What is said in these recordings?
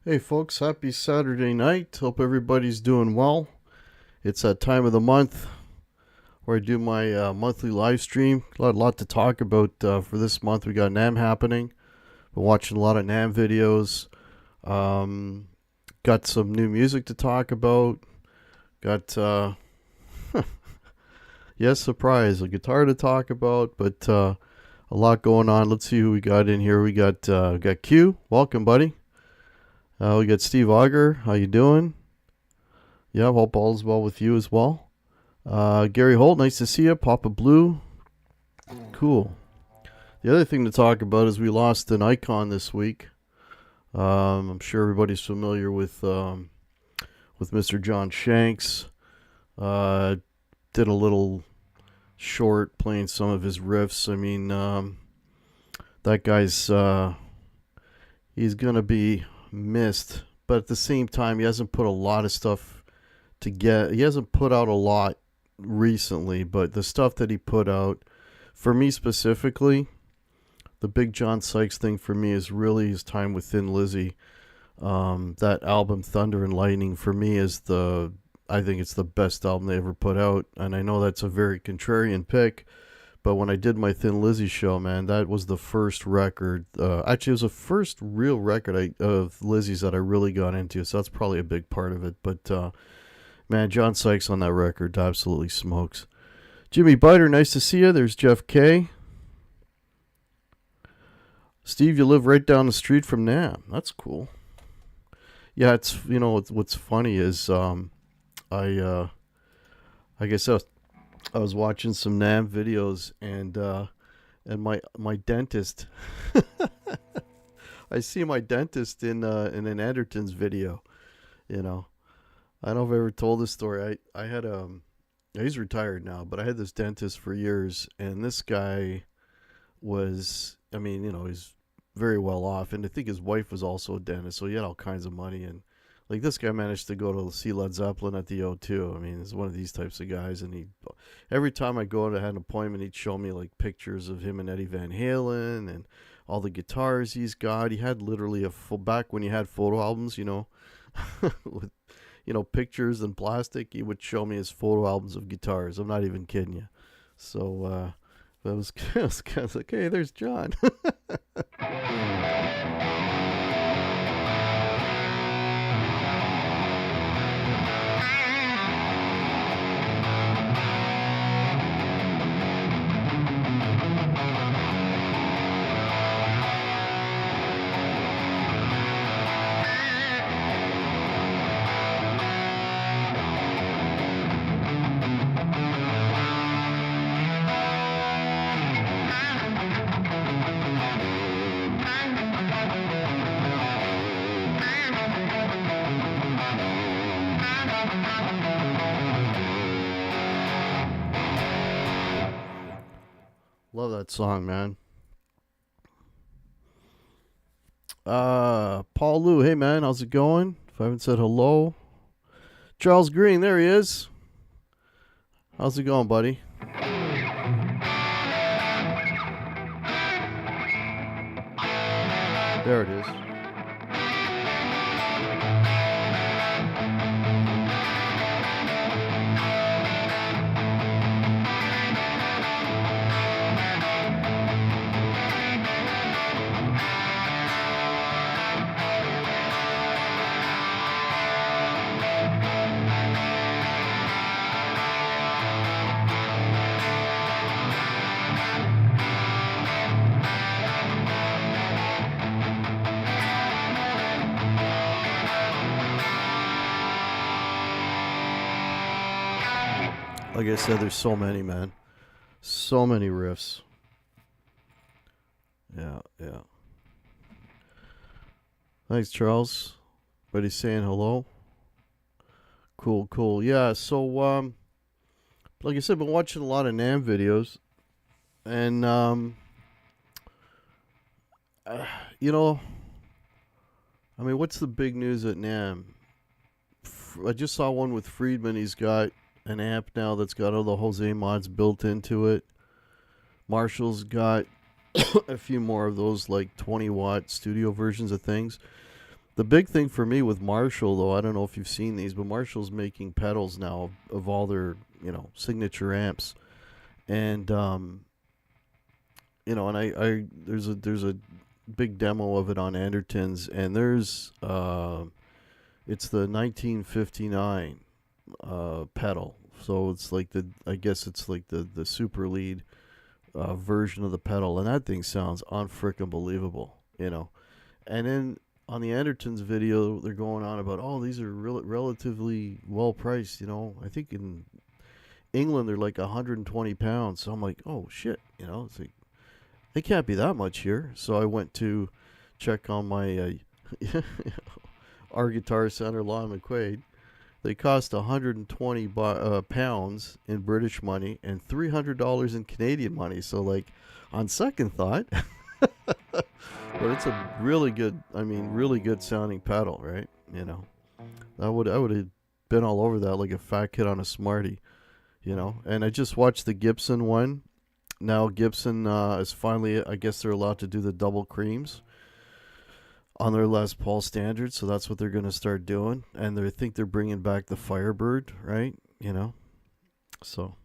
Hey folks, happy Saturday night. Hope everybody's doing well. It's that time of the month where I do my monthly live stream. A lot to talk about for this month. We got NAMM happening. Been watching a lot of NAMM videos. Got some new music to talk about. Got, yes, surprise, a guitar to talk about, but a lot going on. Let's see who we got in here. We got Q. Welcome, buddy. We got Steve Auger. How you doing? Yeah, hope all is well with you as well. Gary Holt, nice to see you. Papa Blue. Cool. The other thing to talk about is we lost an icon this week. I'm sure everybody's familiar with Mr. John Shanks. Did a little short playing some of his riffs. I mean, that guy's he's gonna be missed, but at the same time he hasn't put a lot of stuff he hasn't put out a lot recently, but the stuff that he put out, for me specifically, the big John Sykes thing for me is really his time with Thin Lizzy. That album Thunder and Lightning for me is I think it's the best album they ever put out, and I know that's a very contrarian pick, but when I did my Thin Lizzy show, man, that was the first record. Actually, it was the first real record of Lizzy's that I really got into, so that's probably a big part of it. But, man, John Sykes on that record absolutely smokes. Jimmy Biter, nice to see you. There's Jeff K. Steve, you live right down the street from NAMM. That's cool. Yeah, it's, you know, what's funny is I guess I was watching some NAMM videos, and my dentist, I see my dentist in an Anderton's video. You know, I don't know if I ever told this story. I had he's retired now, but I had this dentist for years, and this guy was, I mean, you know, he's very well off, and I think his wife was also a dentist, so he had all kinds of money. And like, this guy managed to go to see Led Zeppelin at the O2. I mean, he's one of these types of guys, and every time I go to have an appointment, he'd show me like pictures of him and Eddie Van Halen and all the guitars he's got. He had literally a full, back when he had photo albums, you know, with, you know, pictures and plastic, he would show me his photo albums of guitars. I'm not even kidding you. So that was, it was kind of like, hey, there's John. Love that song, man. Paul Lou, hey man, how's it going? If I haven't said hello. Charles Green, there he is. How's it going, buddy? There it is. Like I said, there's so many, man. So many riffs. Yeah, yeah. Thanks, Charles. Buddy saying hello. Cool, cool. Yeah, so like I said, been watching a lot of NAM videos, and you know, I mean, what's the big news at NAM? I just saw one with Friedman. He's got an amp now that's got all the Jose mods built into it. Marshall's got a few more of those like 20-watt studio versions of things. The big thing for me with Marshall, though, I don't know if you've seen these, but Marshall's making pedals now of all their, signature amps, and and I there's a big demo of it on Anderton's, and there's it's the 1959 pedal, so it's like I guess it's like the super lead version of the pedal, and that thing sounds unfrickin' believable, and then on the Andertons video, they're going on about, oh, these are relatively well priced. I think in England they're like 120 pounds. So I'm like, oh shit, it's like they can't be that much here. So I went to check on my our Guitar Center, Lon McQuaid. They cost 120 pounds in British money and $300 in Canadian money. So like, on second thought. But it's a really good sounding pedal, right? I would have been all over that like a fat kid on a Smartie, And I just watched the Gibson one. Now Gibson is finally, I guess they're allowed to do the double creams on their Les Paul standard, so that's what they're going to start doing. And I think they're bringing back the Firebird, right? So.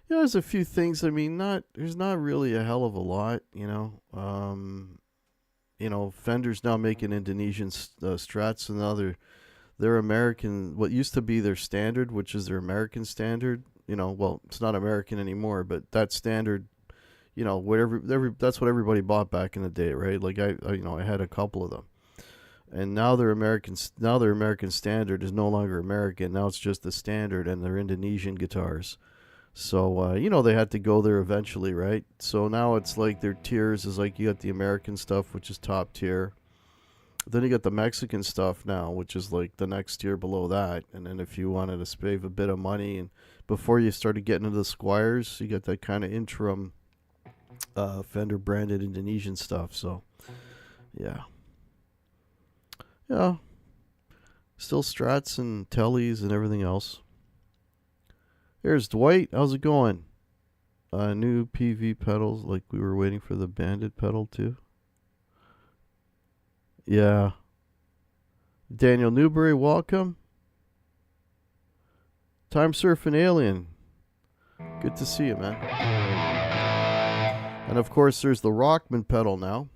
Yeah, there's a few things. I mean, there's not really a hell of a lot, Fender's now making Indonesian Strats, and now they're American. What used to be their standard, which is their American standard. Well, it's not American anymore, but that standard, that's what everybody bought back in the day, right? Like I had a couple of them, and now their American standard is no longer American. Now it's just the standard, and they're Indonesian guitars. So, they had to go there eventually, right? So now it's like their tiers is like you got the American stuff, which is top tier. Then you got the Mexican stuff now, which is like the next tier below that. And then if you wanted to save a bit of money, and before you started getting into the Squires, you got that kind of interim Fender branded Indonesian stuff. So, yeah. Yeah. Still Strats and Tellys and everything else. Here's Dwight. How's it going? New PV pedals, like we were waiting for the Bandit pedal too. Yeah. Daniel Newberry, welcome. Time Surfing Alien. Good to see you, man. And of course, there's the Rockman pedal now.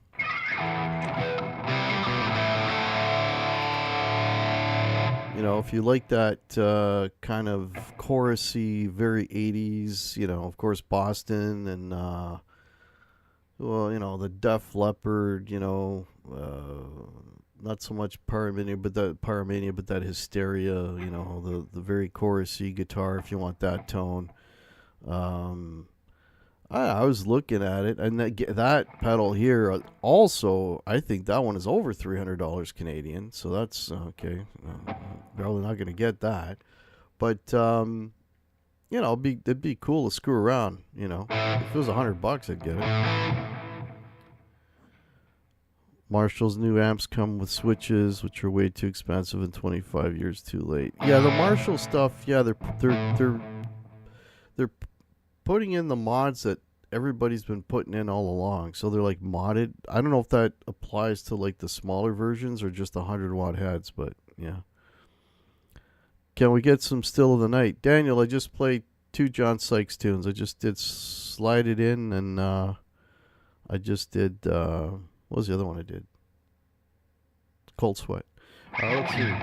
If you like that kind of chorusy, very 80s, of course, Boston and, the Def Leppard, not so much Pyromania, but that hysteria, the very chorusy guitar, if you want that tone. I was looking at it, and that pedal here also, I think that one is over $300 Canadian, so that's okay. Probably not going to get that, but it'd be cool to screw around. If it was $100, I'd get it. Marshall's new amps come with switches, which are way too expensive and 25 years too late. Yeah, the Marshall stuff. Yeah, they're putting in the mods that everybody's been putting in all along. So they're like modded. I don't know if that applies to like the smaller versions or just the 100-watt heads, but yeah. Can we get some Still of the Night? Daniel, I just played 2 John Sykes tunes. I just did Slide It In, and I just did, what was the other one I did? Cold Sweat. Let's see.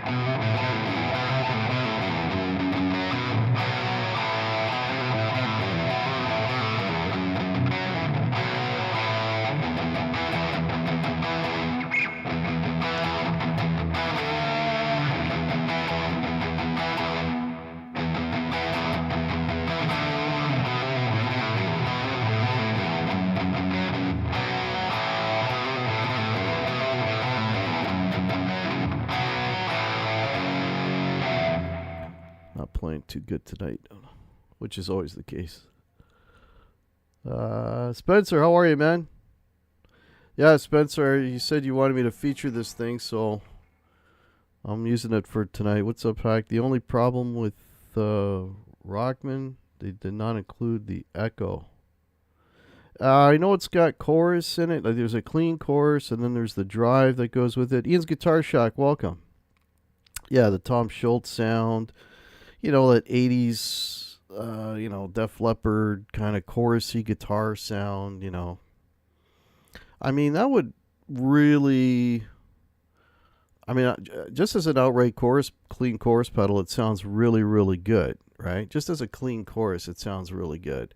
too good tonight, which is always the case. Spencer, how are you, man? Yeah, Spencer, you said you wanted me to feature this thing, so I'm using it for tonight. What's up, Hack? The only problem with Rockman, they did not include the echo. I know it's got chorus in it. Like there's a clean chorus, and then there's the drive that goes with it. Ian's Guitar Shack, welcome. Yeah, the Tom Schultz sound. You know, that 80s, Def Leppard kind of chorusy guitar sound, I mean, that would really... I mean, just as an outright clean chorus pedal, it sounds really, really good, right? Just as a clean chorus, it sounds really good.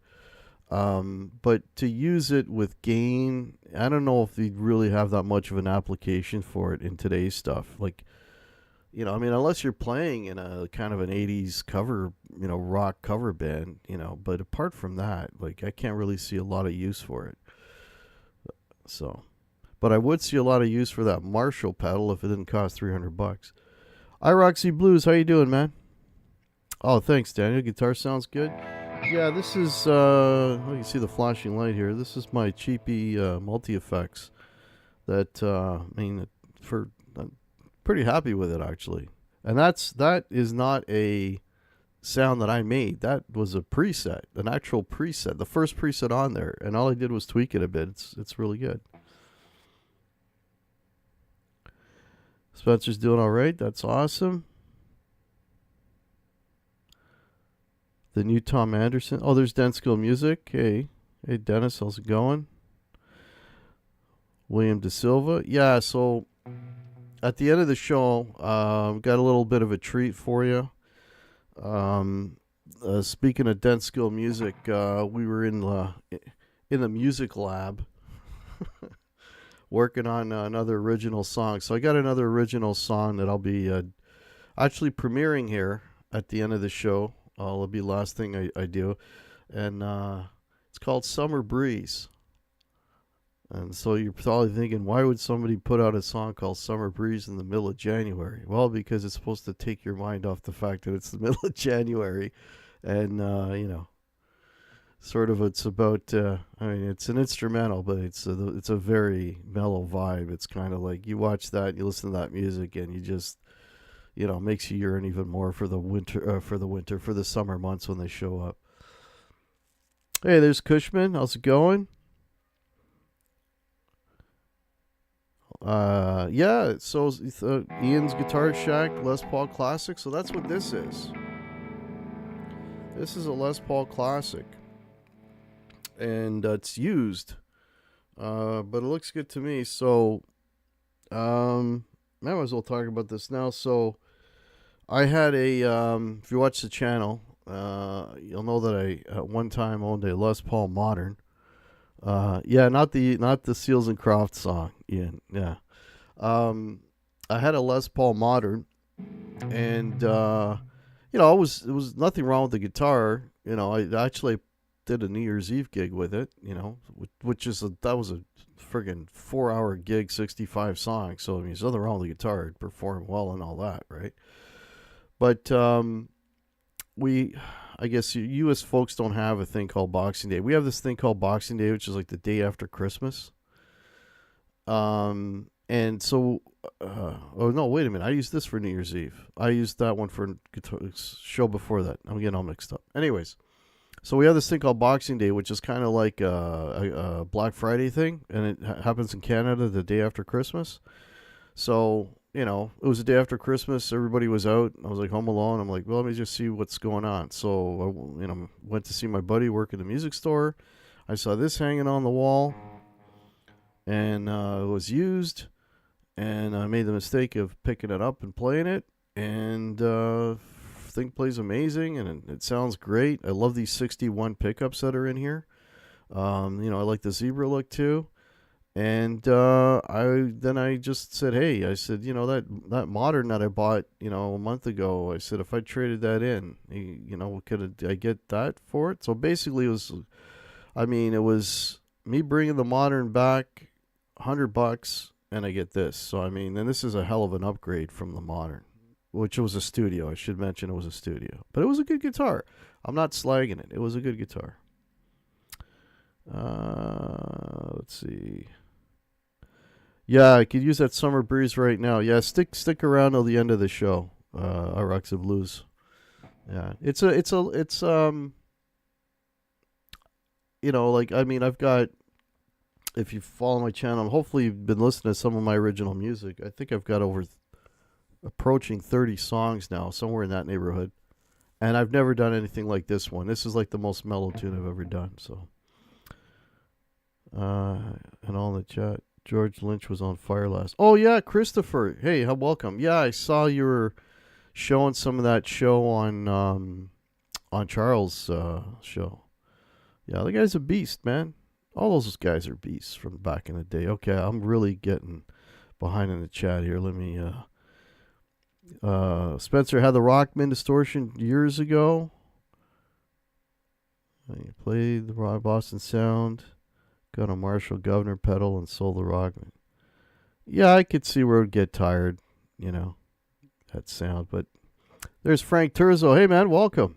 But to use it with gain, I don't know if you'd really have that much of an application for it in today's stuff. Like, I mean, unless you're playing in a kind of an 80s cover, rock cover band, but apart from that, like, I can't really see a lot of use for it. So... But I would see a lot of use for that Marshall pedal if it didn't cost $300. Roxy Blues, how you doing, man? Oh, thanks, Daniel. Guitar sounds good. Yeah, this is, you can see the flashing light here. This is my cheapy multi-effects that, I'm pretty happy with it, actually. And that is not a sound that I made. That was a preset, an actual preset, the first preset on there. And all I did was tweak it a bit. It's really good. Spencer's doing all right. That's awesome. The new Tom Anderson. Oh, there's Denskill Music. Hey, Dennis, how's it going? William De Silva. Yeah, so at the end of the show, got a little bit of a treat for you. Speaking of Denskill Music, we were in the music lab. Working on another original song. So I got another original song that I'll be actually premiering here at the end of the show. It'll be the last thing I do. And it's called Summer Breeze. And so you're probably thinking, why would somebody put out a song called Summer Breeze in the middle of January? Well, because it's supposed to take your mind off the fact that it's the middle of January. And, sort of it's about it's an instrumental, but it's a very mellow vibe. It's kind of like you watch that, you listen to that music, and you just makes you yearn even more for the for the summer months when they show up. Hey, there's Cushman. How's it going? Yeah, so Ian's Guitar Shack Les Paul Classic. So that's what this is. This is a Les Paul Classic. And it's used, but it looks good to me. So, I might as well talk about this now. So, I had if you watch the channel, you'll know that I at one time owned a Les Paul Modern. Yeah, not the Seals and Crofts song, Ian. Yeah, I had a Les Paul Modern, and it was nothing wrong with the guitar. I actually did a New Year's Eve gig with it, which that was a friggin' 4-hour gig, 65 songs. So I mean, there's nothing wrong with the guitar; it performed well and all that, right? But I guess you as folks don't have a thing called Boxing Day. We have this thing called Boxing Day, which is like the day after Christmas. And so, oh no, wait a minute! I used this for New Year's Eve. I used that one for guitar show before that. I'm getting all mixed up. Anyways. So we have this thing called Boxing Day, which is kind of like a Black Friday thing, and it happens in Canada the day after Christmas. So, it was the day after Christmas. Everybody was out. I was like home alone. I'm like, well, let me just see what's going on. So, I went to see my buddy work in the music store. I saw this hanging on the wall, and it was used, and I made the mistake of picking it up and playing it, and thing plays amazing, and it sounds great. I love these 61 pickups that are in here. I like the zebra look too. And I just said, hey, I said, that Modern that I bought, a month ago, I said, if I traded that in, could I get that for it? So basically it was me bringing the Modern back, $100, and I get this. So, and this is a hell of an upgrade from the Modern. which was a studio. I should mention it was a studio. But it was a good guitar. I'm not slagging it. It was a good guitar. Let's see. Yeah, I could use that Summer Breeze right now. Yeah, stick around till the end of the show. RX of Blues. Yeah, it's like, I mean, I've got, if you follow my channel, hopefully you've been listening to some of my original music. I think I've got approaching 30 songs now, somewhere in that neighborhood. And I've never done anything like this one. This is like the most mellow tune I've ever done. So, and all in the chat, George Lynch was on fire last. Oh yeah, Christopher. Hey, welcome. Yeah, I saw you were showing some of that show on Charles' show. Yeah, the guy's a beast, man. All those guys are beasts from back in the day. Okay, I'm really getting behind in the chat here. Let me. Spencer had the Rockman distortion years ago. He played the Boston Sound, got a Marshall Governor pedal, and sold the Rockman. Yeah, I could see where it would get tired, that sound. But there's Frank Turzo. Hey, man, welcome.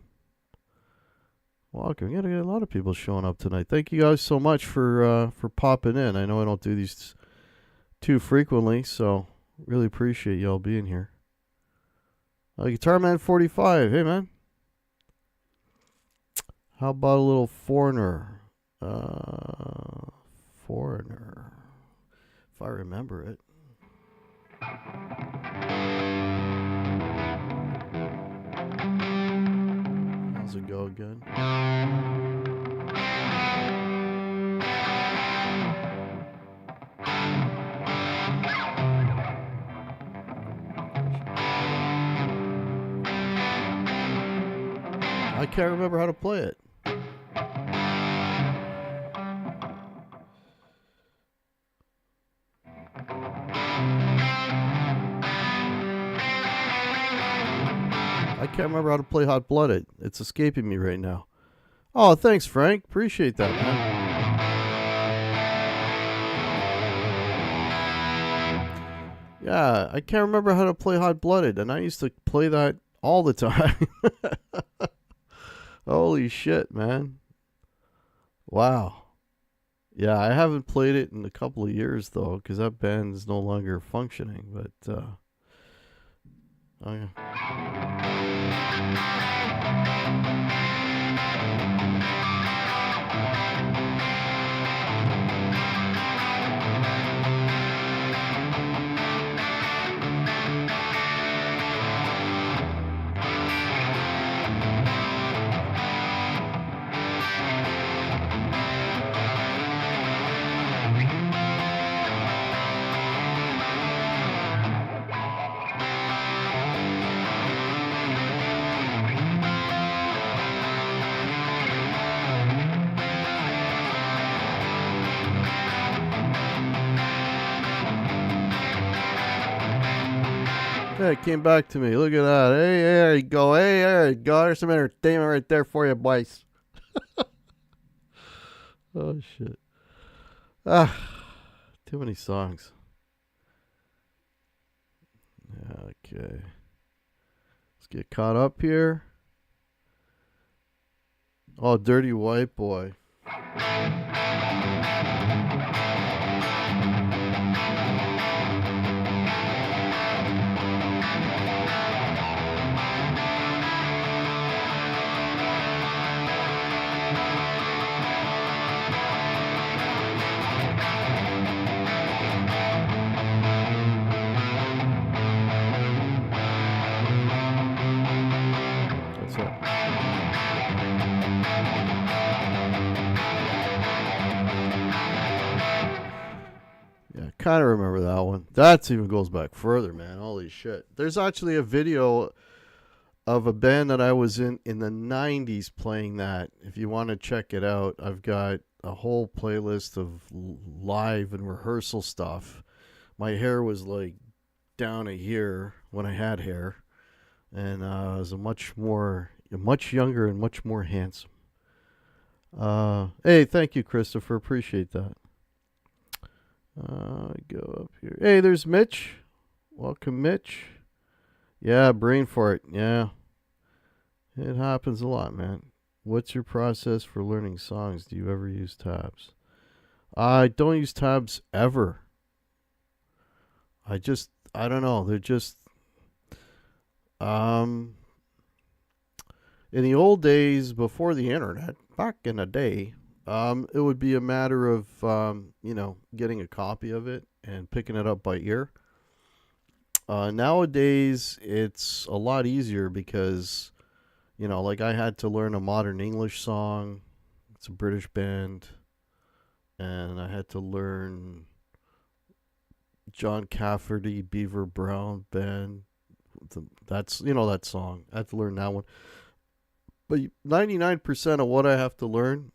Welcome. You got a lot of people showing up tonight. Thank you guys so much for popping in. I know I don't do these too frequently, so really appreciate y'all being here. Guitar Man 45. Hey, man. How about a little Foreigner? Foreigner. If I remember it. How's it go again? I can't remember how to play it. I can't remember how to play Hot Blooded. It's escaping me right now. Oh, thanks, Frank. Appreciate that, man. Yeah, I can't remember how to play Hot Blooded, and I used to play that all the time. Holy shit, man. Wow. Yeah, I haven't played it in a couple of years, though, because that band is no longer functioning, but, oh, yeah. Yeah, it came back to me. Look at that. Hey, there you go. Hey, there you go. There's some entertainment right there for you, boys. Oh, shit. Too many songs. Okay. Let's get caught up here. Oh, Dirty White Boy. Kind of remember that one. That even goes back further, man. Holy shit. There's actually a video of a band that I was in the 90s playing that. If you want to check it out, I've got a whole playlist of live and rehearsal stuff. My hair was like down a here when I had hair. And I was much younger and much more handsome. Hey, thank you, Christopher. Appreciate that. Go up here. Hey, there's Mitch. Welcome, Mitch. Yeah, brain fart. Yeah, it happens a lot, man. What's your process for learning songs? Do you ever use tabs? I don't use tabs ever. I don't know. They're just, um, in the old days before the internet, back in the day, it would be a matter of, getting a copy of it and picking it up by ear. Nowadays, it's a lot easier because, like I had to learn a modern English song. It's a British band. And I had to learn John Cafferty, Beaver Brown Band. That's, that song. I had to learn that one. But 99% of what I have to learn,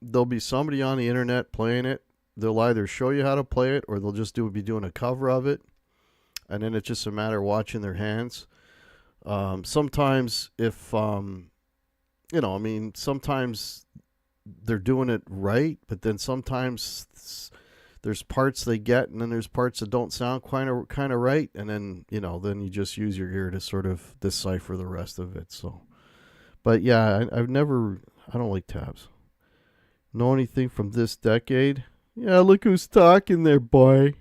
there'll be somebody on the internet playing it. They'll either show you how to play it or they'll just be doing a cover of it. And then it's just a matter of watching their hands. Sometimes if, sometimes they're doing it right, but then sometimes there's parts they get, and then there's parts that don't sound kind of right, and then then you just use your ear to sort of decipher the rest of it. So, but yeah, I don't like tabs. Know anything from this decade? Yeah, look who's talking there, boy.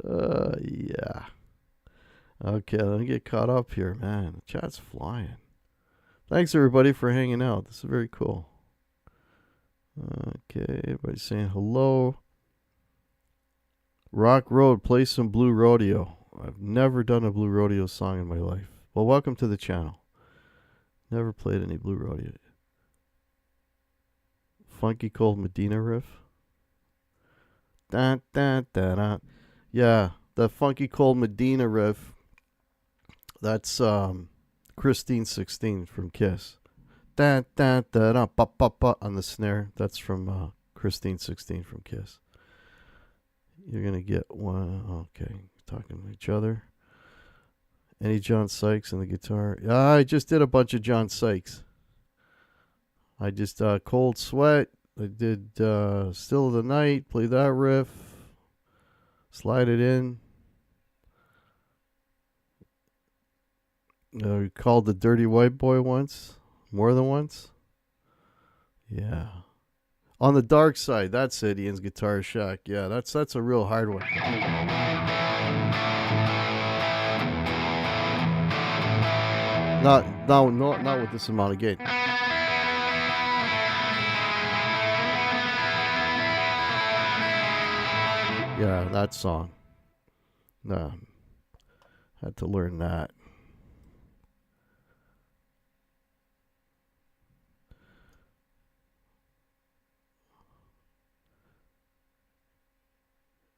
Yeah. Okay, let me get caught up here, man. The chat's flying. Thanks, everybody, for hanging out. This is very cool. Okay, everybody's saying hello. Rock Road, play some Blue Rodeo. I've never done a Blue Rodeo song in my life. Well, welcome to the channel. Never played any Blue Rodeo. Funky Cold Medina riff. Da, da, da, da. Yeah, the Funky Cold Medina riff. That's Christine 16 from Kiss. Da, da, da, da, ba, ba, ba, on the snare. That's from Christine 16 from Kiss. You're going to get one. Okay, talking to each other. Any John Sykes on the guitar? Yeah, I just did a bunch of John Sykes. I just Cold Sweat. I did Still of the Night. Play that riff. Slide it in. We called the Dirty White Boy once. More than once. Yeah. On the Dark Side. That's it. Ian's Guitar Shack. Yeah, that's a real hard one. Not with this amount of gain. Yeah, that song. No, had to learn that.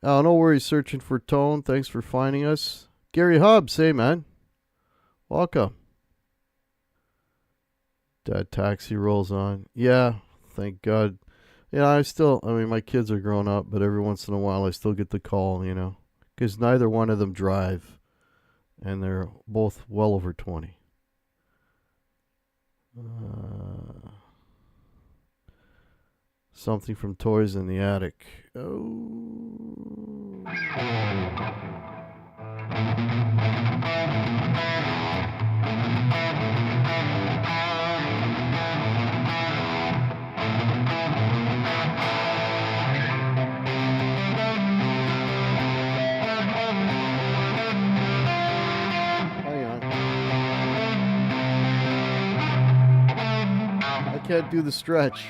Oh, no worries, searching for tone. Thanks for finding us. Gary Hubbs, hey man. Welcome. Dad Taxi rolls on. Yeah, thank God. Yeah, my kids are grown up, but every once in a while I still get the call, because neither one of them drive, and they're both well over 20. Something from Toys in the Attic. Oh. Can't do the stretch.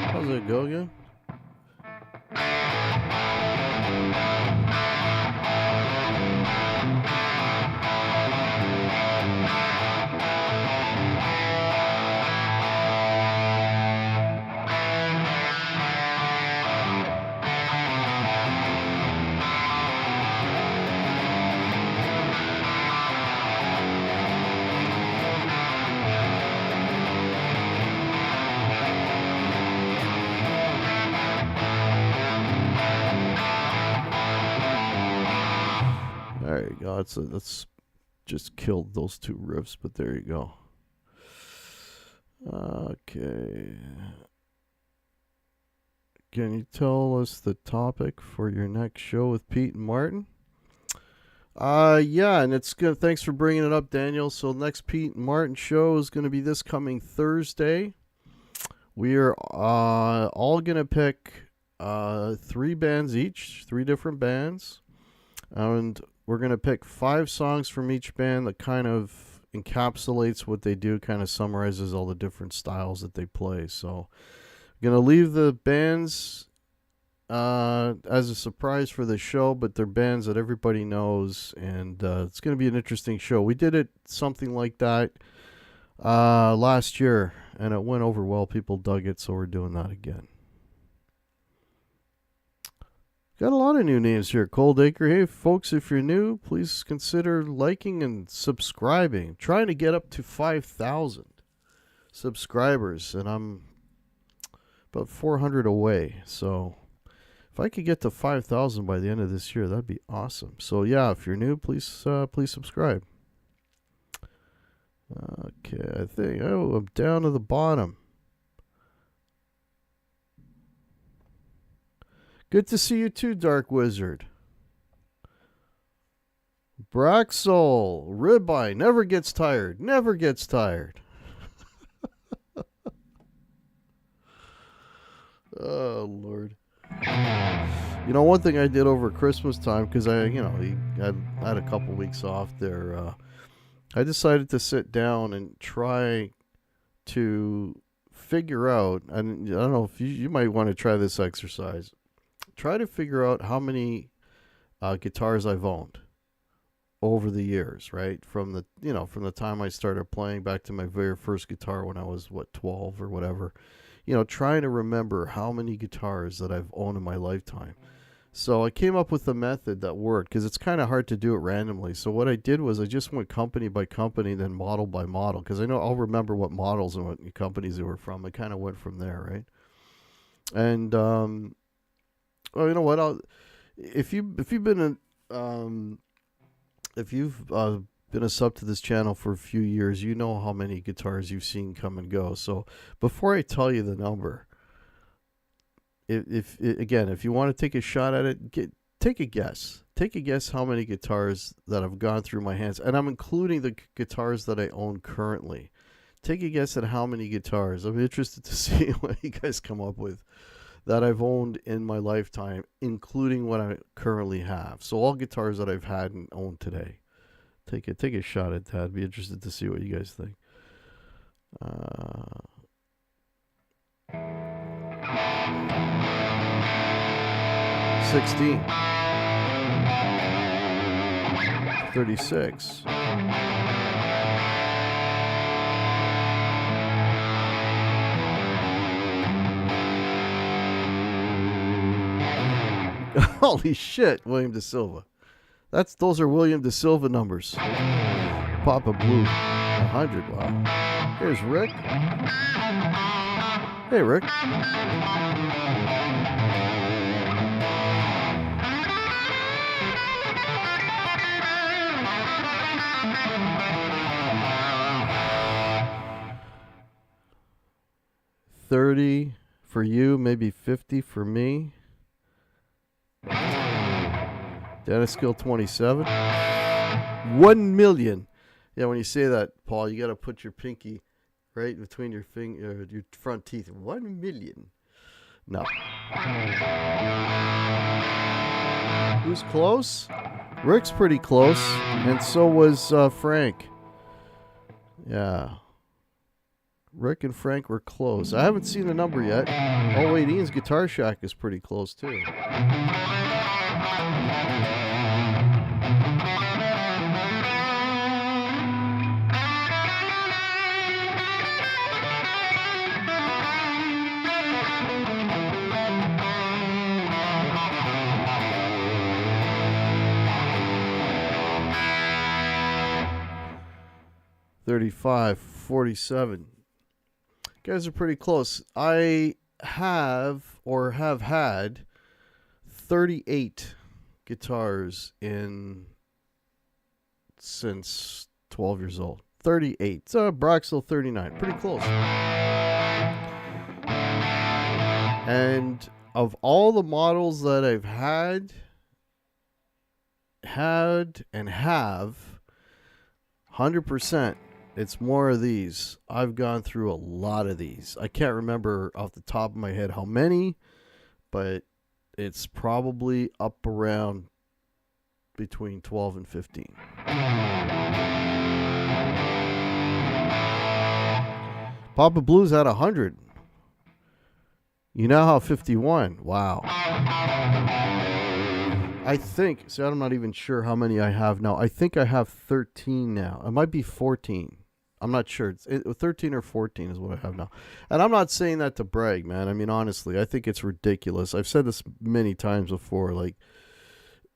How's it go again? you go. That's just killed those two riffs, but there you go. Okay. Can you tell us the topic for your next show with Pete and Martin? Yeah, and it's good. Thanks for bringing it up, Daniel. So next Pete and Martin show is going to be this coming Thursday. We are all going to pick 3 bands each, 3 different bands, and we're going to pick 5 songs from each band that kind of encapsulates what they do, kind of summarizes all the different styles that they play. So I'm going to leave the bands as a surprise for the show, but they're bands that everybody knows, and it's going to be an interesting show. We did it something like that last year, and it went over well. People dug it, so we're doing that again. Got a lot of new names here. Cold Acre. Hey, folks, if you're new, please consider liking and subscribing. Trying to get up to 5,000 subscribers, and I'm about 400 away, so if I could get to 5,000 by the end of this year, that'd be awesome. So yeah, if you're new, please subscribe. Okay, I think I'm down to the bottom. Good to see you too, Dark Wizard. Braxol, Ribeye, never gets tired. Never gets tired. Oh Lord. You know, one thing I did over Christmas time, because I had a couple weeks off there, I decided to sit down and try to figure out, and I don't know if you might want to try this exercise, try to figure out how many guitars I've owned over the years, right? From the time I started playing back to my very first guitar when I was, 12 or whatever. Trying to remember how many guitars that I've owned in my lifetime. So I came up with a method that worked, because it's kind of hard to do it randomly. So what I did was I just went company by company, then model by model, because I know I'll remember what models and what companies they were from. I kind of went from there, right? And well, you know what? If you've been a sub to this channel for a few years, you know how many guitars you've seen come and go. So before I tell you the number, if you want to take a shot at it, take a guess. Take a guess how many guitars that have gone through my hands, and I'm including the guitars that I own currently. Take a guess at how many guitars. I'm interested to see what you guys come up with that I've owned in my lifetime, including what I currently have. So all guitars that I've had and owned today. Take a shot at that. I'd be interested to see what you guys think. 16. 36. Holy shit, William De Silva. Those are William De Silva numbers. Papa Blue, 100. Wow. Here's Rick. Hey, Rick. $30 for you, maybe $50 for me. Dennis Skill 27. 1 million. Yeah, when you say that, Paul, you got to put your pinky right between your front teeth. 1 million. No. Who's close? Rick's pretty close, and so was Frank. Yeah. Rick and Frank were close. I haven't seen the number yet. Oh, wait, Ian's Guitar Shack is pretty close, too. $35, $47. You guys are pretty close. I have had 38 guitars in since 12 years old. 38. So Brock's still 39. Pretty close. And of all the models that I've had and have, 100%, it's more of these. I've gone through a lot of these. I can't remember off the top of my head how many, but it's probably up around between 12 and 15. Papa Blues had 100. You now have 51. Wow. I think, so I'm not even sure how many I have now. I think I have 13 now. It might be 14. I'm not sure. 13 or 14 is what I have now. And I'm not saying that to brag, man. I mean, honestly, I think it's ridiculous. I've said this many times before. Like,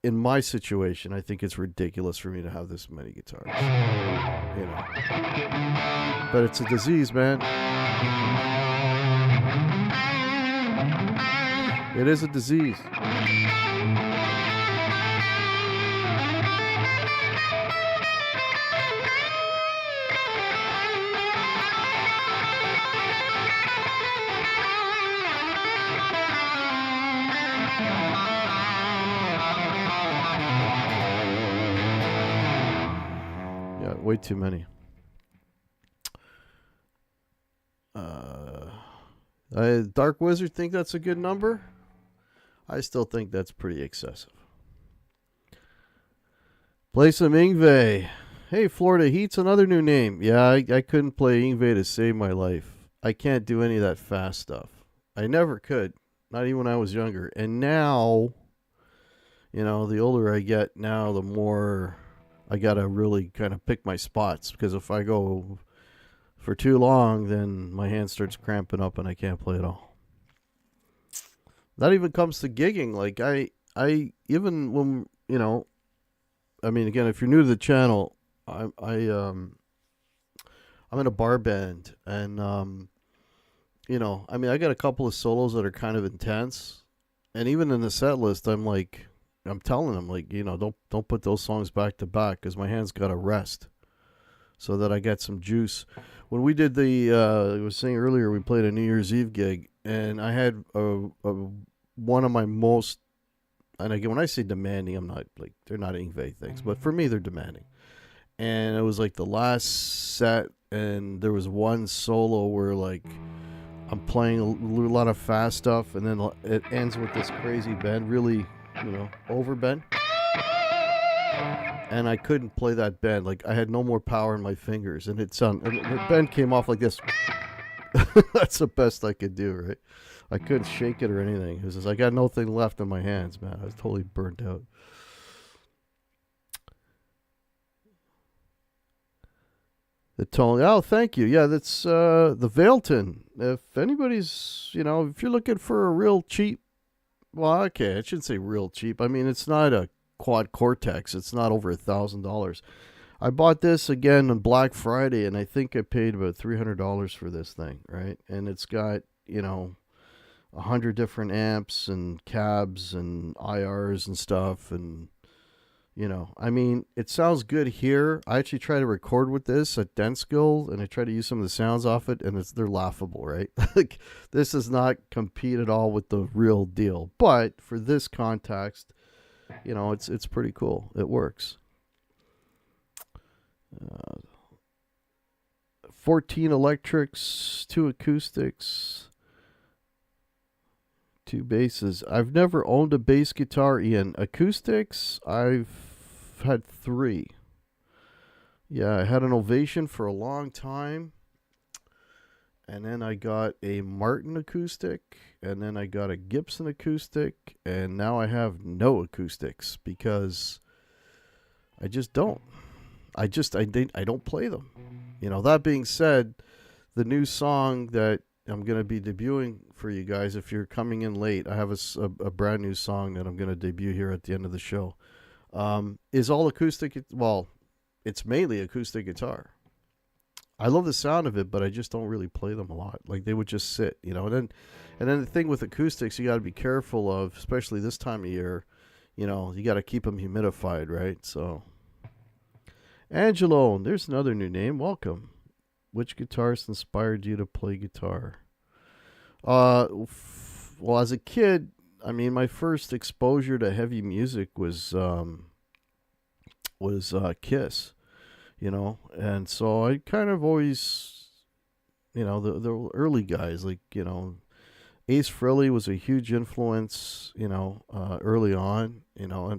in my situation, I think it's ridiculous for me to have this many guitars. You know. But it's a disease, man. It is a disease. Way too many. Dark Wizard think that's a good number? I still think that's pretty excessive. Play some Yngwie. Hey, Florida Heat's another new name. Yeah, I couldn't play Yngwie to save my life. I can't do any of that fast stuff. I never could. Not even when I was younger. And now, you know, the older I get now, the more I gotta really kind of pick my spots, because if I go for too long, then my hand starts cramping up and I can't play at all. That even comes to gigging. Like I even when, you know, I mean, again, if you're new to the channel, I'm in a bar band, and you know, I mean, I got a couple of solos that are kind of intense, and even in the set list, I'm telling them, like, you know, don't put those songs back to back, because my hand's got to rest so that I get some juice. When we did I was saying earlier, we played a New Year's Eve gig, and I had one of my most, and again, when I say demanding, I'm not like, they're not Yngwie things, but for me, they're demanding. And it was like the last set, and there was one solo where, like, I'm playing a lot of fast stuff, and then it ends with this crazy bend, really, you know, over bend. And I couldn't play that bend. Like, I had no more power in my fingers, and the bend came off like this. That's the best I could do, right? I couldn't shake it or anything. It was just, I got nothing left in my hands, man. I was totally burnt out. The tone. Oh, thank you. Yeah, that's the Vailton. If anybody's, you know, if you're looking for a real cheap, well, okay, I shouldn't say real cheap. I mean, it's not a quad Cortex. It's not over $1,000. I bought this again on Black Friday, and I think I paid about $300 for this thing, right? And it's got, you know, 100 different amps and cabs and IRs and stuff, and, you know, I mean, it sounds good here. I actually try to record with this at Denskill, and I try to use some of the sounds off it, and they're laughable, right? Like, this does not compete at all with the real deal. But for this context, you know, it's pretty cool. It works. 14 electrics, 2 acoustics, 2 basses. I've never owned a bass guitar, Ian. Acoustics, I've had 3. Yeah, I had an Ovation for a long time, and then I got a Martin acoustic, and then I got a Gibson acoustic, and now I have no acoustics because I just don't. I don't play them. You know, that being said, the new song that I'm going to be debuting for you guys, if you're coming in late, I have a brand new song that I'm going to debut here at the end of the show. Is all acoustic. Well, it's mainly acoustic guitar. I love the sound of it, but I just don't really play them a lot. Like, they would just sit, you know. And then the thing with acoustics, you got to be careful of, especially this time of year, you know, you got to keep them humidified, right? So, Angelo, there's another new name. Welcome. Which guitarist inspired you to play guitar? Well, as a kid, I mean, my first exposure to heavy music was Kiss, and so I kind of always, the early guys like Ace Frehley was a huge influence, early on,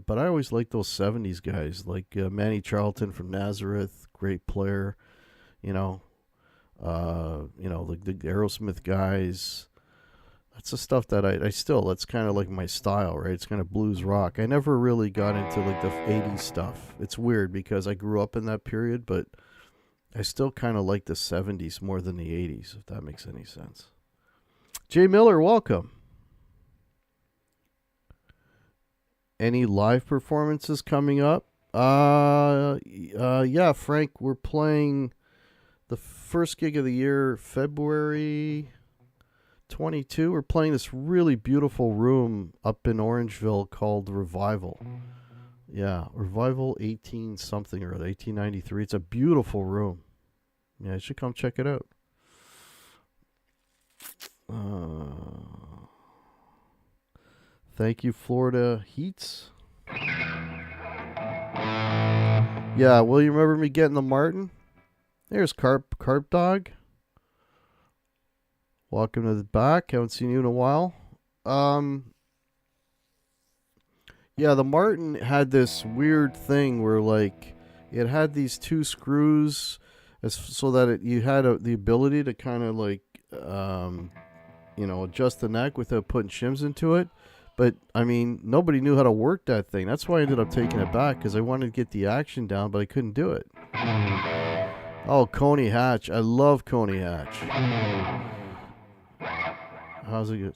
but I always liked those '70s guys like Manny Charlton from Nazareth, great player, you know, the Aerosmith guys. That's the stuff that I still, that's kind of like my style, right? It's kind of blues rock. I never really got into like the '80s stuff. It's weird because I grew up in that period, but I still kind of like the '70s more than the '80s, if that makes any sense. Jay Miller, welcome. Any live performances coming up? Yeah, Frank, we're playing the first gig of the year, February 22. We're playing this really beautiful room up in Orangeville called Revival. Yeah, Revival 18 something or 1893. It's a beautiful room. Yeah, you should come check it out. Thank you, Florida Heats. Yeah, will you remember me getting the Martin? There's Carp Dog. Welcome to the back. Haven't seen you in a while. Yeah, the Martin had this weird thing where like it had these two screws so that you had the ability to kind of like adjust the neck without putting shims into it. But, I mean, nobody knew how to work that thing. That's why I ended up taking it back, because I wanted to get the action down, but I couldn't do it. Oh, Coney Hatch. I love Coney Hatch. How's it good?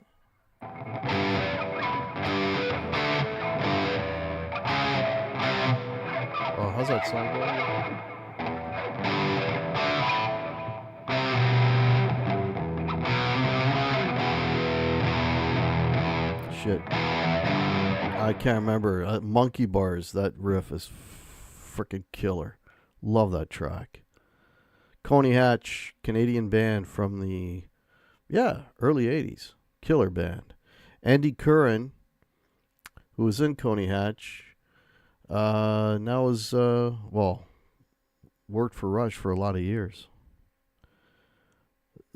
Oh, how's that song going? Shit. I can't remember. Monkey Bars, that riff is freaking killer. Love that track. Coney Hatch, Canadian band from the, early 80s. Killer band. Andy Curran, who was in Coney Hatch, now is, worked for Rush for a lot of years.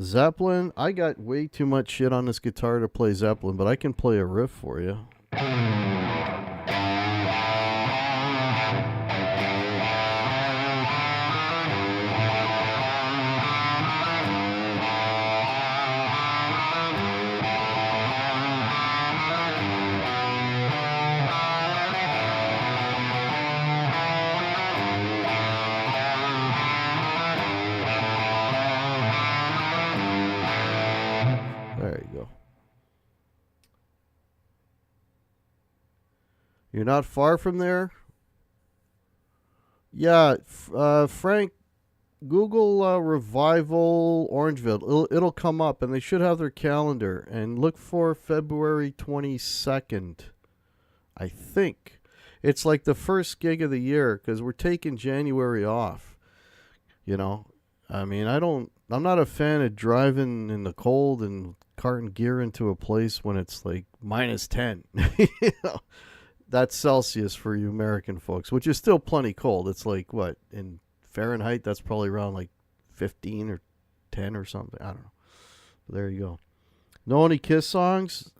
Zeppelin, I got way too much shit on this guitar to play Zeppelin, but I can play a riff for you. There you go. You're not far from there? Yeah, Frank, Google Revival Orangeville. It'll come up, and they should have their calendar. And look for February 22nd, I think. It's like the first gig of the year, because we're taking January off. I mean, I'm not a fan of driving in the cold and carting gear into a place when it's like -10. That's Celsius for you American folks, which is still plenty cold. It's like, what, in Fahrenheit, that's probably around like 15 or 10 or something. I don't know. But there you go. Know any Kiss songs?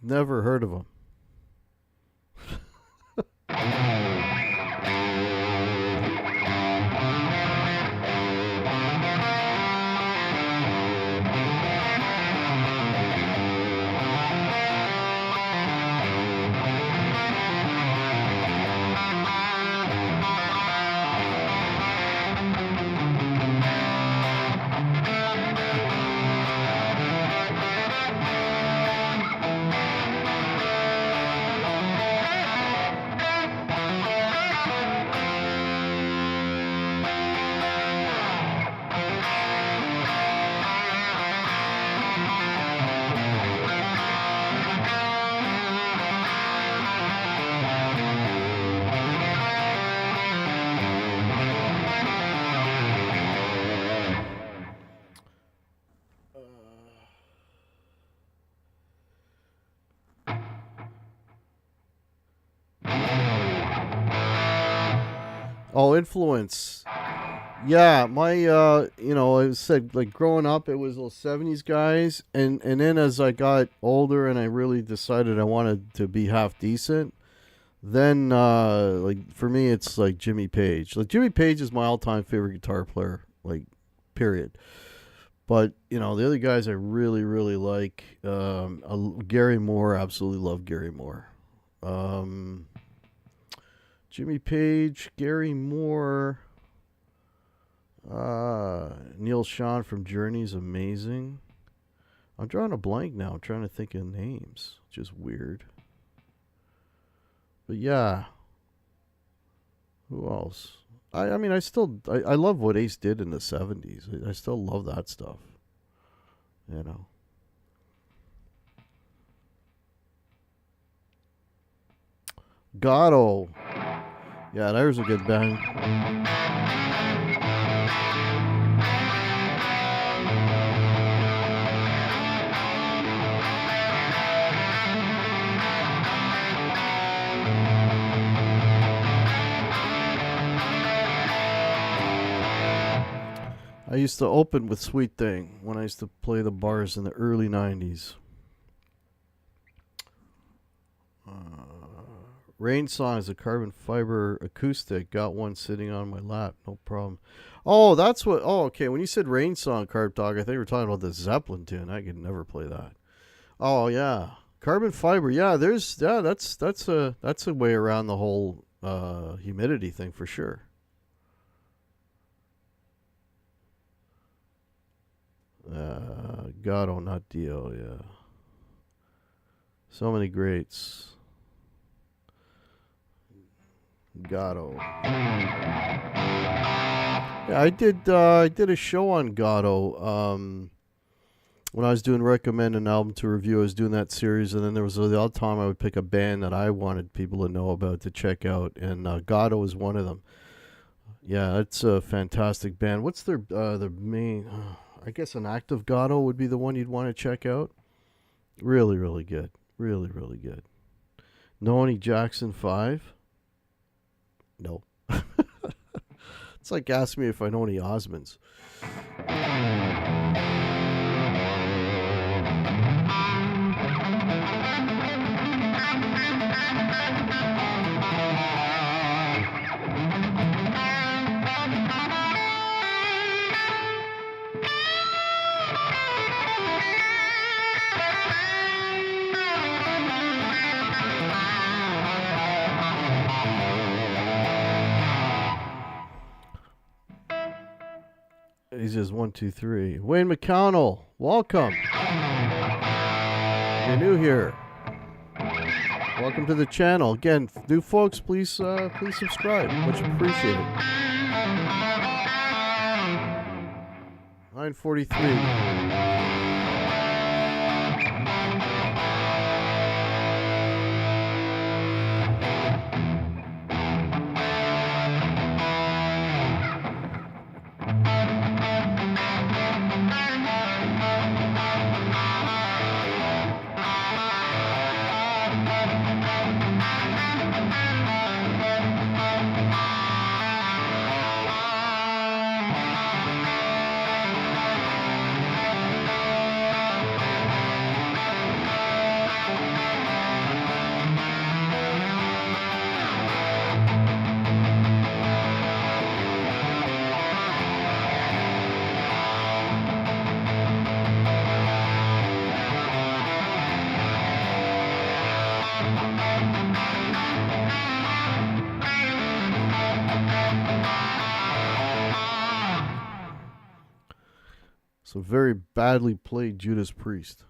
Never heard of them. Oh, influence. Yeah, my I said like growing up, it was those '70s guys, and then as I got older and I really decided I wanted to be half decent, then like for me it's like Jimmy Page. Like Jimmy Page is my all-time favorite guitar player, like period. But the other guys I really really like, Gary Moore. Absolutely love Gary Moore. Um, Jimmy Page, Gary Moore. Neil Sean from Journey is amazing. I'm drawing a blank now. I'm trying to think of names, which is weird. But yeah, who else? I mean, I love what Ace did in the '70s. I still love that stuff. You know. Gatto. Yeah, there's a good band. I used to open with Sweet Thing when I used to play the bars in the early '90s. Rain Song is a carbon fiber acoustic. Got one sitting on my lap. No problem. Oh, that's what. Oh, okay. When you said Rain Song, Carb Dog, I think we were talking about the Zeppelin tune. I could never play that. Oh yeah, carbon fiber. Yeah, that's a way around the whole humidity thing for sure. Gatto, not Dio. Yeah, so many greats. Gatto. Yeah, I did a show on Gatto. When I was doing recommend an album to review, I was doing that series, and then there was the other time I would pick a band that I wanted people to know about to check out, and Gatto is one of them. Yeah, it's a fantastic band. What's their main? I guess an active Gatto would be the one you'd want to check out. Really, really good. Really, really good. Noni Jackson 5? No. It's like asking me if I know any Osmonds. He says 1, 2, 3. Wayne McConnell, welcome. You're new here. Welcome to the channel. Again, new folks, please subscribe. Much appreciated. 9:43. So very badly played Judas Priest.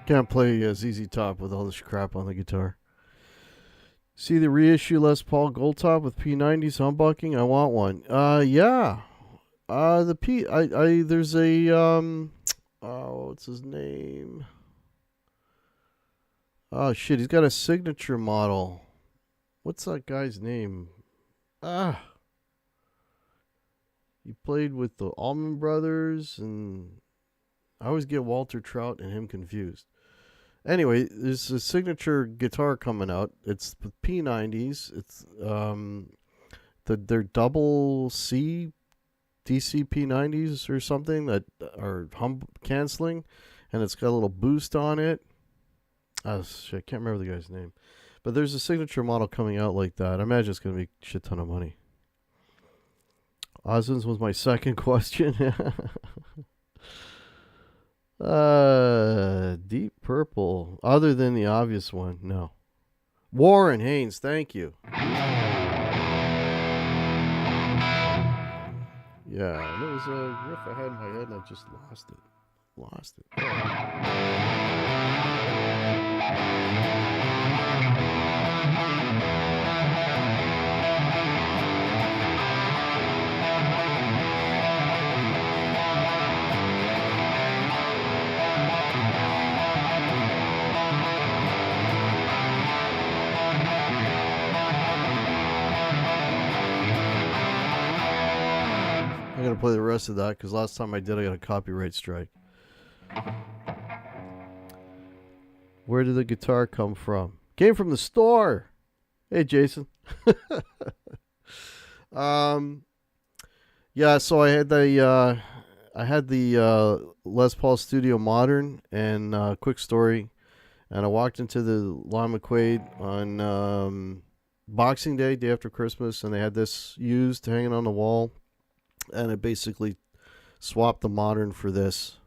Can't play ZZ Top with all this crap on the guitar. See the reissue Les Paul Gold Top with P90s humbucking? I want one. Yeah. The P. There's a oh, what's his name? Oh shit, he's got a signature model. What's that guy's name? He played with the Allman Brothers, and I always get Walter Trout and him confused. Anyway, there's a signature guitar coming out. It's the P90s. It's they're double C DC P90s or something that are canceling, and it's got a little boost on it. Shit, I can't remember the guy's name. But there's a signature model coming out like that. I imagine it's going to be a shit ton of money. Osmonds was my second question. Deep Purple. Other than the obvious one, no. Warren Haynes, thank you. Yeah, and it was a riff I had in my head and I just lost it. I gotta play the rest of that because last time I did, I got a copyright strike. Where did the guitar come from? Came from the store. Hey, Jason. Yeah. So I had the Les Paul Studio Modern, and quick story. And I walked into the Lon McQuaid on Boxing Day, day after Christmas, and they had this used hanging on the wall. And I basically swapped the Modern for this.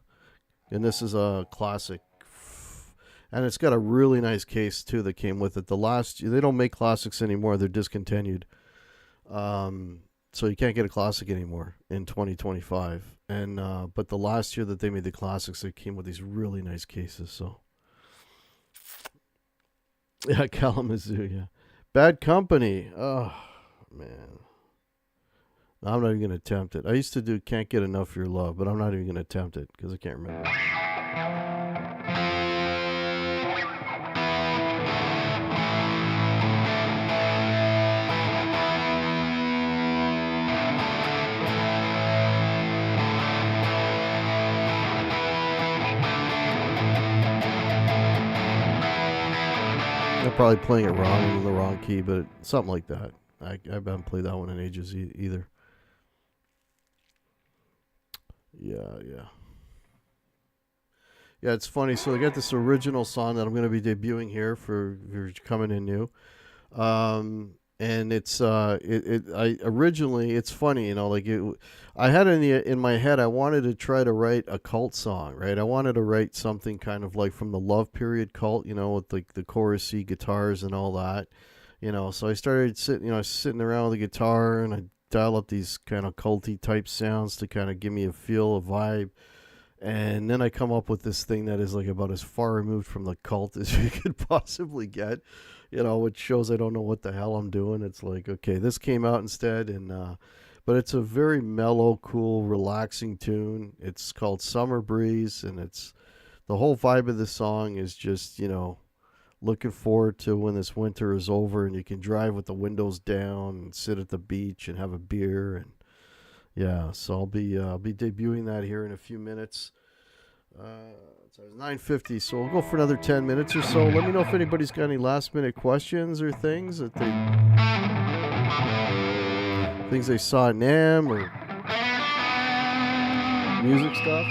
And this is a classic. And it's got a really nice case, too, that came with it. They don't make classics anymore. They're discontinued. So you can't get a classic anymore in 2025. And but the last year that they made the classics, they came with these really nice cases. So, yeah, Kalamazoo, yeah. Bad Company. Oh, man. I'm not even going to attempt it. I used to do Can't Get Enough of Your Love, but I'm not even going to attempt it because I can't remember. I'm probably playing it wrong in the wrong key, but something like that. I haven't played that one in ages either. Yeah. Yeah, it's funny. So I got this original song that I'm going to be debuting here for if you're coming in new. And it's it's funny, you know, like I had in my head, I wanted to try to write a cult song, right? I wanted to write something kind of like from the Love Period cult, you know, with like the chorusy guitars and all that, you know. So I started sitting around with the guitar, and I dial up these kind of culty type sounds to kind of give me a feel, a vibe. And then I come up with this thing that is like about as far removed from the cult as you could possibly get, you know, which shows I don't know what the hell I'm doing. It's like, okay, this came out instead, and but it's a very mellow, cool, relaxing tune. It's called Summer Breeze, and it's the whole vibe of the song is just, you know, looking forward to when this winter is over and you can drive with the windows down and sit at the beach and have a beer. And yeah, so I'll be debuting that here in a few minutes. It's 9:50, so we'll go for another 10 minutes or so. Let me know if anybody's got any last minute questions or things that they saw at NAMM or music stuff.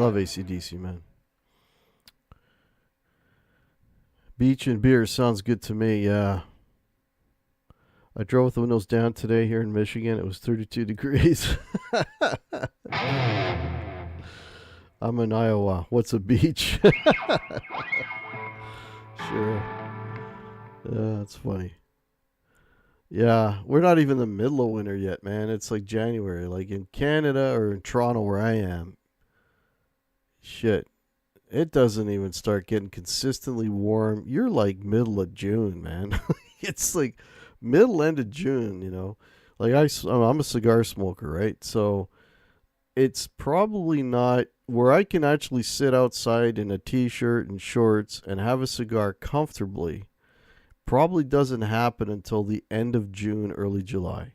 Love AC/DC, man. Beach and beer sounds good to me, yeah. I drove with the windows down today here in Michigan. It was 32 degrees. I'm in Iowa. What's a beach? Sure. Yeah, that's funny. Yeah, we're not even in the middle of winter yet, man. It's like January. Like in Canada or in Toronto where I am, shit, it doesn't even start getting consistently warm. You're like middle of June, man. It's like middle end of June, you know. Like I'm a cigar smoker, right? So it's probably not where I can actually sit outside in a t-shirt and shorts and have a cigar comfortably. Probably doesn't happen until the end of June, early July,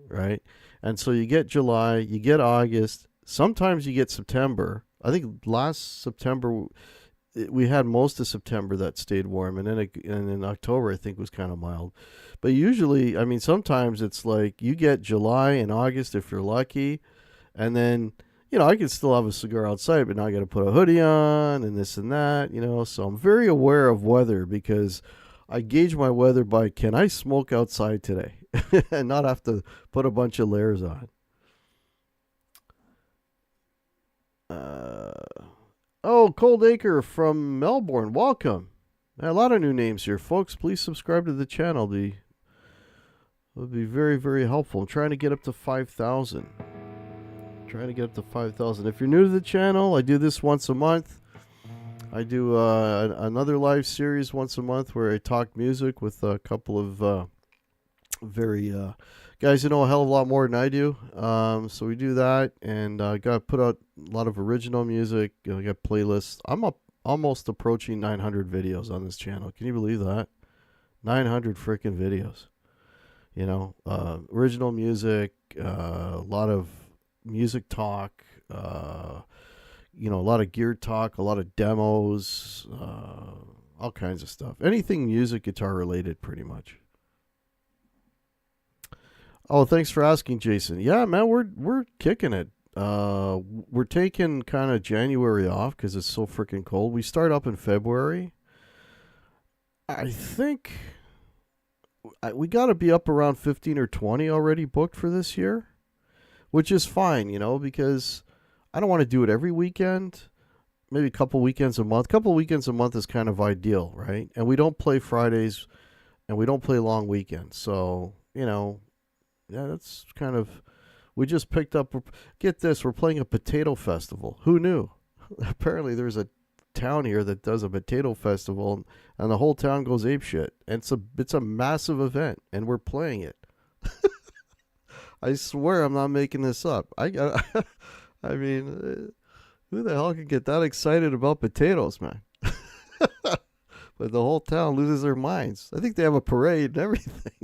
right? And so you get July, you get August, sometimes you get September. I think last September we had most of September that stayed warm, and in October I think was kind of mild. But usually, I mean, sometimes it's like you get July and August if you're lucky, and then I can still have a cigar outside, but now I got to put a hoodie on and this and that. So I'm very aware of weather because I gauge my weather by can I smoke outside today and not have to put a bunch of layers on. Cold Acre from Melbourne, welcome. A lot of new names here, folks. Please subscribe to the channel. It would be very, very helpful. I'm trying to get up to 5,000. If you're new to the channel, I do this once a month. I do another live series once a month where I talk music with a couple of very guys who know a hell of a lot more than I do. So we do that, and I got to put out a lot of original music. I got playlists. I'm almost approaching 900 videos on this channel. Can you believe that? 900 freaking videos. Original music, a lot of music talk, a lot of gear talk, a lot of demos, all kinds of stuff. Anything music, guitar related, pretty much. Oh, thanks for asking, Jason. Yeah, man, we're kicking it. We're taking kind of January off because it's so freaking cold. We start up in February. I think we got to be up around 15 or 20 already booked for this year, which is fine, because I don't want to do it every weekend. Maybe a couple weekends a month. Couple weekends a month is kind of ideal, right? And we don't play Fridays, and we don't play long weekends. So, yeah, that's kind of, we just picked up, get this, we're playing a potato festival. Who knew? Apparently there's a town here that does a potato festival, and the whole town goes apeshit. And it's a massive event, and we're playing it. I swear I'm not making this up. I mean, who the hell can get that excited about potatoes, man? But the whole town loses their minds. I think they have a parade and everything.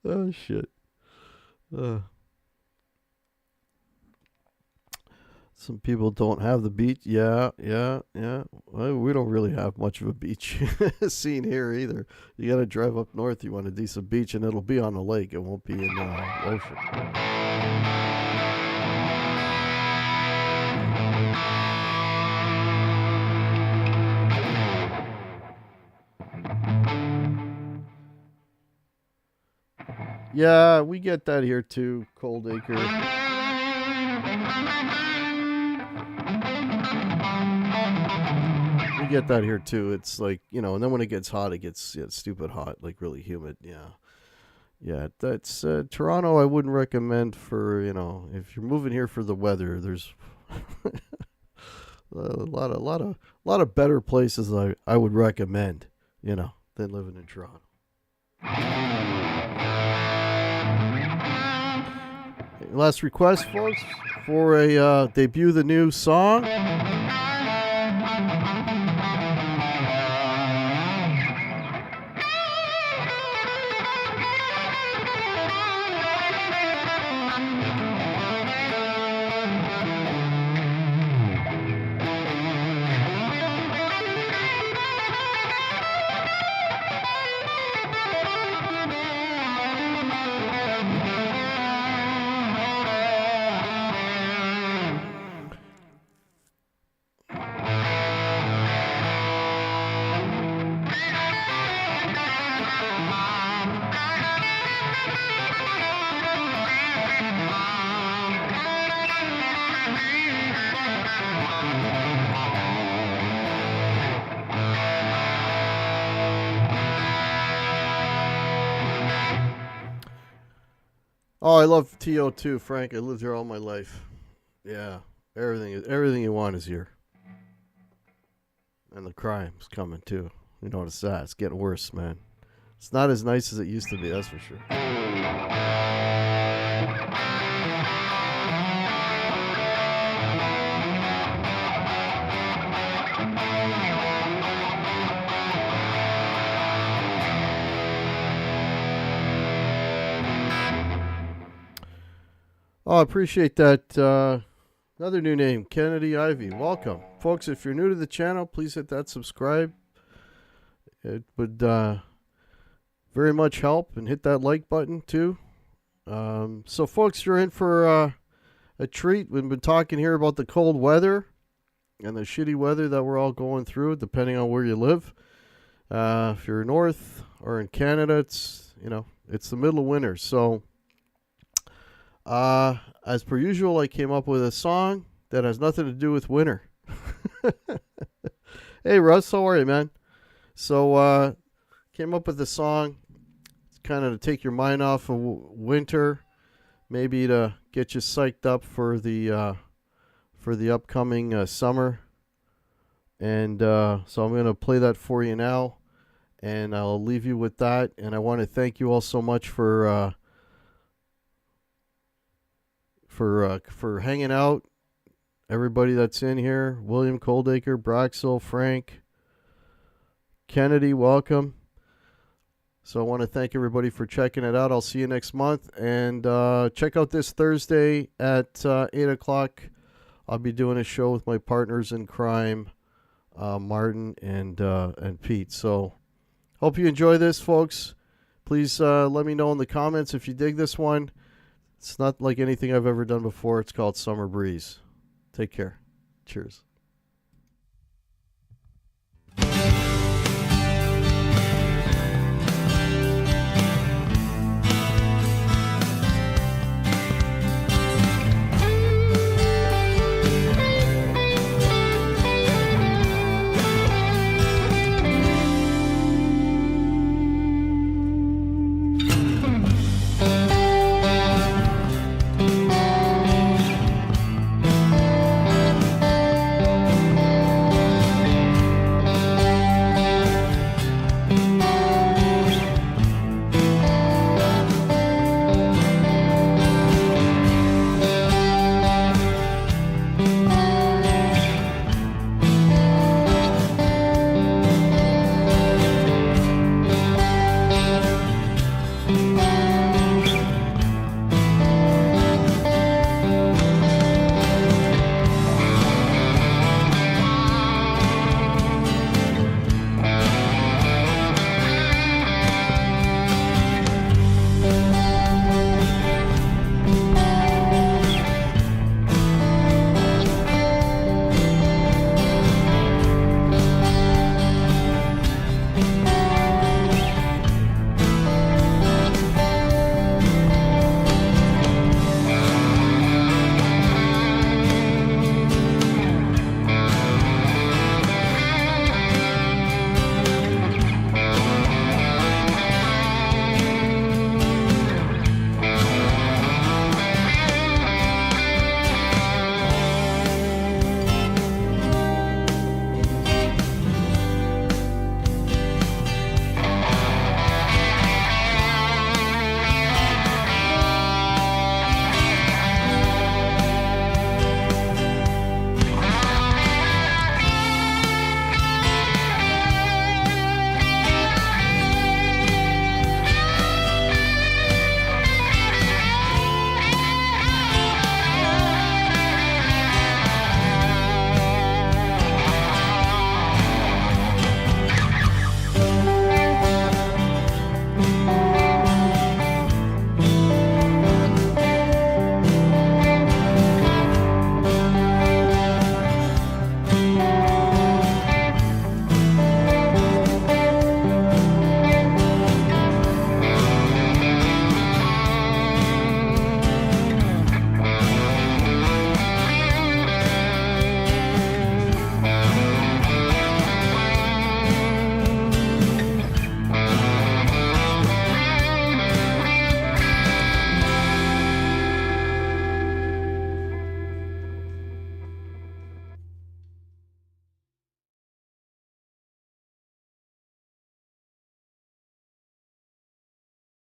Oh, shit. Some people don't have the beach. Yeah. Well, we don't really have much of a beach scene here either. You got to drive up north. You want a decent beach, and it'll be on a lake. It won't be in the ocean. Yeah, we get that here too, Cold Acre. We get that here too. It's like, and then when it gets hot, it gets stupid hot, like really humid. Yeah, that's Toronto. I wouldn't recommend for, if you're moving here for the weather. There's a lot of better places I would recommend, than living in Toronto. Last request, folks, for a debut the new song. Oh, I love TO too, Frank. I lived here all my life. Yeah, everything you want is here, and the crime's coming too. You notice that it's getting worse, man. It's not as nice as it used to be. That's for sure. Oh, I appreciate that. Another new name, Kennedy Ivy. Welcome. Folks, if you're new to the channel, please hit that subscribe. It would very much help. And hit that like button, too. So, folks, you're in for a treat. We've been talking here about the cold weather and the shitty weather that we're all going through, depending on where you live. If you're north or in Canada, it's the middle of winter. So, as per usual, I came up with a song that has nothing to do with winter. Hey, Russ, how are you, man? So, came up with a song kind of to take your mind off of winter, maybe to get you psyched up for the upcoming summer. And so I'm going to play that for you now, and I'll leave you with that. And I want to thank you all so much for hanging out. Everybody that's in here, William Coldacre, Braxel, Frank, Kennedy, welcome. So I want to thank everybody for checking it out. I'll see you next month. And check out this Thursday at 8 o'clock. I'll be doing a show with my partners in crime, Martin and Pete. So hope you enjoy this, folks. Please let me know in the comments if you dig this one. It's not like anything I've ever done before. It's called Summer Breeze. Take care. Cheers.